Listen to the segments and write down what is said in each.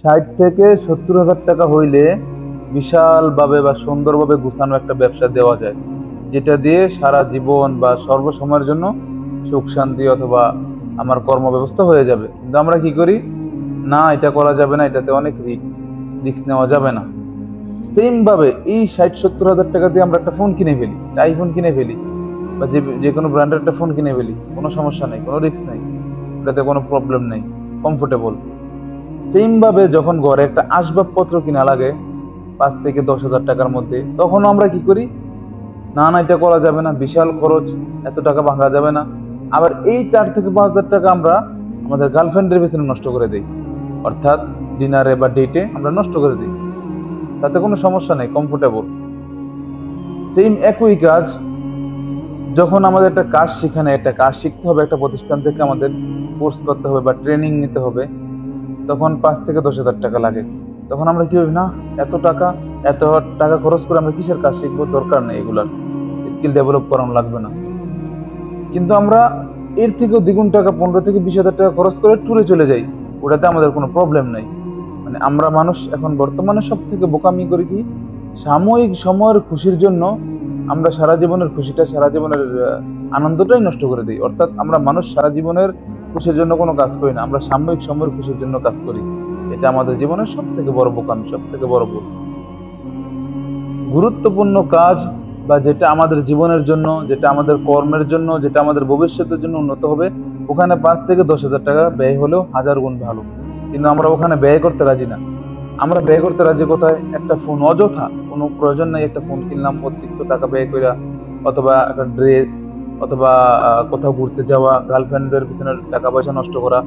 60 থেকে 70 হাজার টাকা হইলে বিশালভাবে বা সুন্দরভাবে গুছানো একটা ব্যবসা দেওয়া যায়, যেটা দিয়ে সারা জীবন বা সর্বসময়ের জন্য সুখ শান্তি অথবা আমার কর্মব্যবস্থা হয়ে যাবে। কিন্তু আমরা কি করি, না এটা করা যাবে না, এটাতে অনেক রিস্ক নেওয়া যাবে না। সেম ভাবে এই 60-70 হাজার টাকা দিয়ে আমরা একটা ফোন কিনে ফেলি, একটা আইফোন কিনে ফেলি, বা যে যে কোনো ব্র্যান্ডের একটা ফোন কিনে ফেলি, কোনো সমস্যা নেই, কোনো রিস্ক নেই, এটাতে কোনো প্রবলেম নেই, কমফোর্টেবল। সেম ভাবে যখন ঘরে একটা আসবাবপত্র কিনা লাগে 5 থেকে 10 হাজার টাকার মধ্যে, তখন আমরা কি করি, না না এটা করা যাবে না, বিশাল খরচ, এত টাকা ভাঙা যাবে না। আবার এই 4 থেকে 5 হাজার টাকা আমরা আমাদের গার্লফ্রেন্ডের পেছনে নষ্ট করে দিই, অর্থাৎ ডিনারে বা ডেটে আমরা নষ্ট করে দিই, তাতে কোনো সমস্যা নেই, কমফোর্টেবল। সেম একই কাজ, যখন আমাদের একটা কাজ শিখানে, একটা কাজ শিখতে হবে, একটা প্রতিষ্ঠান থেকে আমাদের কোর্স করতে হবে বা ট্রেনিং নিতে হবে, তখন 5 থেকে 10 হাজার টাকা লাগে। তখন আমরা কি ভাবি, না এত টাকা খরচ করে আমরা কিসের কাজ শিখবো, দরকার নেই, এগুলার স্কিল ডেভেলপ করানো লাগবে না। কিন্তু আমরা এর থেকেও দ্বিগুণ টাকা, 15 থেকে 20 হাজার টাকা খরচ করে ট্যুরে চলে যাই, ওটাতে আমাদের কোনো প্রবলেম নাই। মানে আমরা মানুষ এখন বর্তমানে সব থেকে বোকামি করি কি, সাময়িক সময়ের খুশির জন্য আমরা সারা জীবনের খুশিটা, সারা জীবনের আনন্দটাই নষ্ট করে দিই। অর্থাৎ আমরা মানুষ সারা জীবনের খুশির জন্য কোনো কাজ করি না, আমরা সাময়িক সময়ের খুশির জন্য কাজ করি। এটা আমাদের জীবনের সব থেকে বড় বোকামি, সব থেকে বড় ভুল। গুরুত্বপূর্ণ কাজ বা যেটা আমাদের জীবনের জন্য, যেটা আমাদের কর্মের জন্য, যেটা আমাদের ভবিষ্যতের জন্য উন্নত হবে, ওখানে 5 থেকে 10 হাজার টাকা ব্যয় হলেও হাজার গুণ ভালো। কিন্তু আমরা ওখানে ব্যয় করতে রাজি না। আমরা ব্যয় করতে রাজি কোথায়, একটা ফোন, অযথা কোনো প্রয়োজন নাই একটা ফোন কিনলাম অতিরিক্ত টাকা ব্যয় কইরা, অথবা একটা ড্রেস, অথবা কোথাও ঘুরতে যাওয়া, গার্লফ্রেন্ডের পিছনে টাকা পয়সা নষ্ট করা।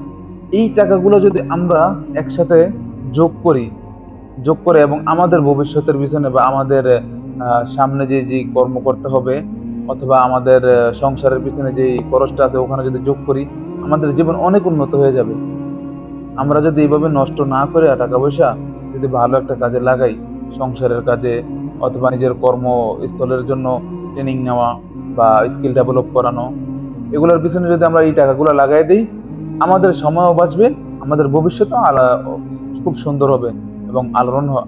এই টাকাগুলো যদি আমরা একসাথে যোগ করি, যোগ করে এবং আমাদের ভবিষ্যতের পিছনে বা আমাদের সামনে যে যে কর্ম করতে হবে, অথবা আমাদের সংসারের পিছনে যে খরচটা আছে ওখানে যদি যোগ করি, আমাদের জীবন অনেক উন্নত হয়ে যাবে। আমরা যদি এইভাবে নষ্ট না করে টাকা পয়সা যদি ভালো একটা কাজে লাগাই, সংসারের কাজে অথবা নিজের কর্মস্থলের জন্য ট্রেনিং নেওয়া বা স্কিল ডেভেলপ করানো, এগুলোর পিছনে যদি আমরা এই টাকাগুলো লাগাই দিই, আমাদের সময়ও বাঁচবে, আমাদের ভবিষ্যৎও খুব সুন্দর হবে এবং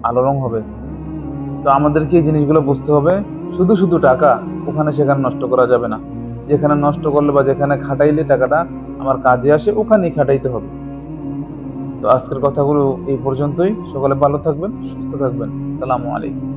আলোড়ন হবে। তো আমাদেরকে এই জিনিসগুলো বুঝতে হবে। শুধু শুধু টাকা ওখানে সেখানে নষ্ট করা যাবে না। যেখানে নষ্ট করলে বা যেখানে খাটাইলে টাকাটা আমার কাজে আসে, ওখানেই খাটাইতে হবে। তো আজকের কথাগুলো এই পর্যন্তই। সকলে ভালো থাকবেন, সুস্থ থাকবেন। সালামু আলাইকুম।